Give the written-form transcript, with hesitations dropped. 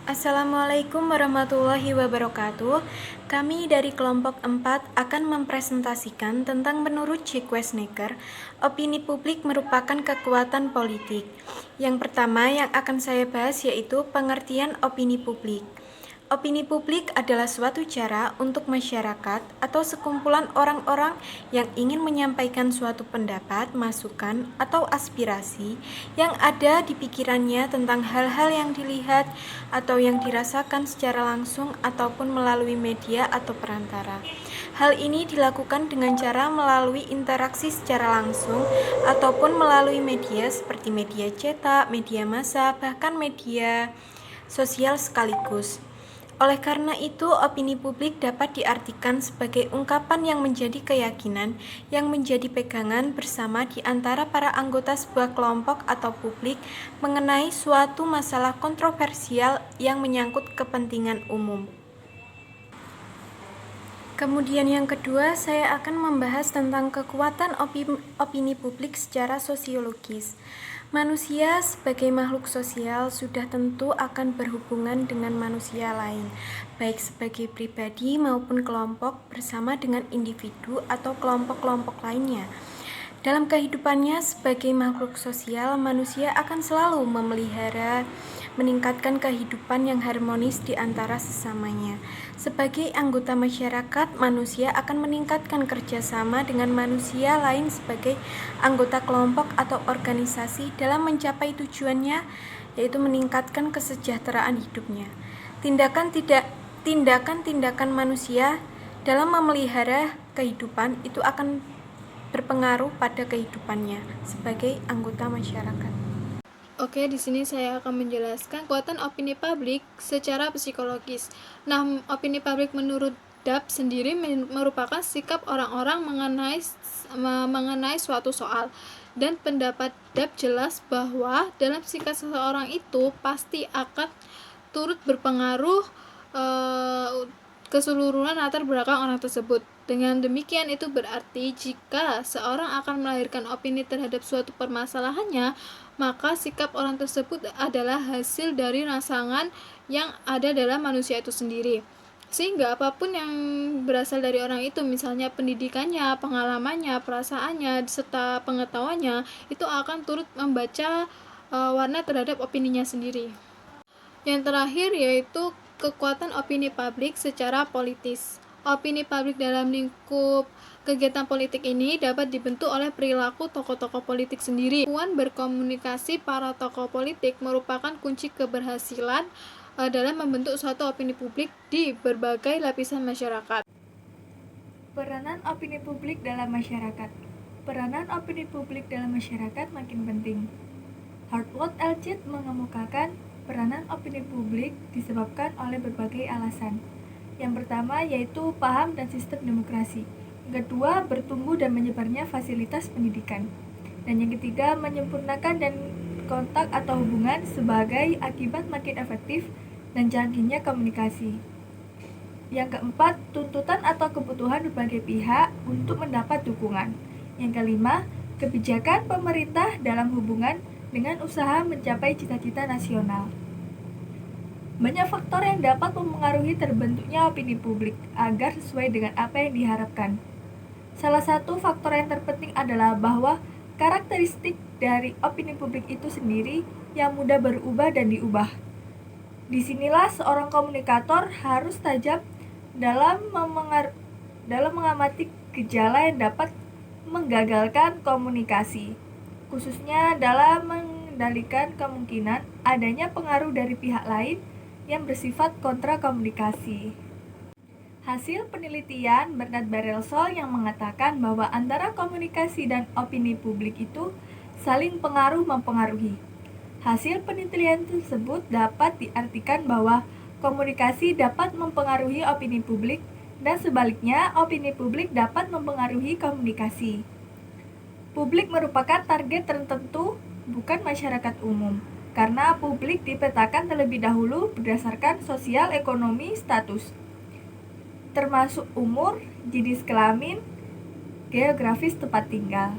Assalamualaikum warahmatullahi wabarakatuh. Kami dari kelompok 4 akan mempresentasikan tentang menurut J. Questnecker, opini publik merupakan kekuatan politik. Yang pertama yang akan saya bahas yaitu pengertian opini publik. Opini publik adalah suatu cara untuk masyarakat atau sekumpulan orang-orang yang ingin menyampaikan suatu pendapat, masukan, atau aspirasi yang ada di pikirannya tentang hal-hal yang dilihat atau yang dirasakan secara langsung ataupun melalui media atau perantara. Hal ini dilakukan dengan cara melalui interaksi secara langsung ataupun melalui media seperti media cetak, media massa, bahkan media sosial sekaligus. Oleh karena itu, opini publik dapat diartikan sebagai ungkapan yang menjadi keyakinan yang menjadi pegangan bersama di antara para anggota sebuah kelompok atau publik mengenai suatu masalah kontroversial yang menyangkut kepentingan umum. Kemudian yang kedua, saya akan membahas tentang kekuatan opini publik secara sosiologis. Manusia sebagai makhluk sosial sudah tentu akan berhubungan dengan manusia lain, baik sebagai pribadi maupun kelompok bersama dengan individu atau kelompok-kelompok lainnya. Dalam kehidupannya sebagai makhluk sosial, manusia akan selalu memelihara, meningkatkan kehidupan yang harmonis di antara sesamanya. Sebagai anggota masyarakat, manusia akan meningkatkan kerjasama dengan manusia lain sebagai anggota kelompok atau organisasi dalam mencapai tujuannya, yaitu meningkatkan kesejahteraan hidupnya. Tindakan-tindakan manusia dalam memelihara kehidupan itu akan berpengaruh pada kehidupannya sebagai anggota masyarakat. Oke, di sini saya akan menjelaskan kekuatan opini publik secara psikologis. Nah, opini publik menurut DAP sendiri merupakan sikap orang-orang mengenai suatu soal. Dan pendapat DAP jelas bahwa dalam sikap seseorang itu pasti akan turut berpengaruh keseluruhan latar belakang orang tersebut. Dengan demikian itu berarti jika seorang akan melahirkan opini terhadap suatu permasalahannya, maka sikap orang tersebut adalah hasil dari rangsangan yang ada dalam manusia itu sendiri. Sehingga apapun yang berasal dari orang itu, misalnya pendidikannya, pengalamannya, perasaannya, serta pengetahuannya, itu akan turut membaca warna terhadap opininya sendiri. Yang terakhir yaitu kekuatan opini publik secara politis. Opini publik dalam lingkup kegiatan politik ini dapat dibentuk oleh perilaku tokoh-tokoh politik sendiri. Kemampuan berkomunikasi para tokoh politik merupakan kunci keberhasilan dalam membentuk suatu opini publik di berbagai lapisan masyarakat. Peranan opini publik dalam masyarakat. Peranan opini publik dalam masyarakat makin penting. Hartmut Elcid mengemukakan peranan opini publik disebabkan oleh berbagai alasan. Yang pertama yaitu paham dan sistem demokrasi. Yang kedua, bertumbuh dan menyebarnya fasilitas pendidikan. Dan yang ketiga, menyempurnakan dan kontak atau hubungan sebagai akibat makin efektif dan canggihnya komunikasi. Yang keempat, tuntutan atau kebutuhan berbagai pihak untuk mendapat dukungan. Yang kelima, kebijakan pemerintah dalam hubungan dengan usaha mencapai cita-cita nasional. Banyak faktor yang dapat mempengaruhi terbentuknya opini publik agar sesuai dengan apa yang diharapkan. Salah satu faktor yang terpenting adalah bahwa karakteristik dari opini publik itu sendiri yang mudah berubah dan diubah. Disinilah seorang komunikator harus tajam dalam mengamati gejala yang dapat menggagalkan komunikasi, khususnya dalam mengendalikan kemungkinan adanya pengaruh dari pihak lain yang bersifat kontra komunikasi. Hasil penelitian Bernard Barilson yang mengatakan bahwa antara komunikasi dan opini publik itu saling mempengaruhi. Hasil penelitian tersebut dapat diartikan bahwa komunikasi dapat mempengaruhi opini publik dan sebaliknya opini publik dapat mempengaruhi komunikasi. Publik merupakan target tertentu, bukan masyarakat umum. Karena publik dipetakan terlebih dahulu berdasarkan sosial ekonomi status, termasuk umur, jenis kelamin, geografis tempat tinggal.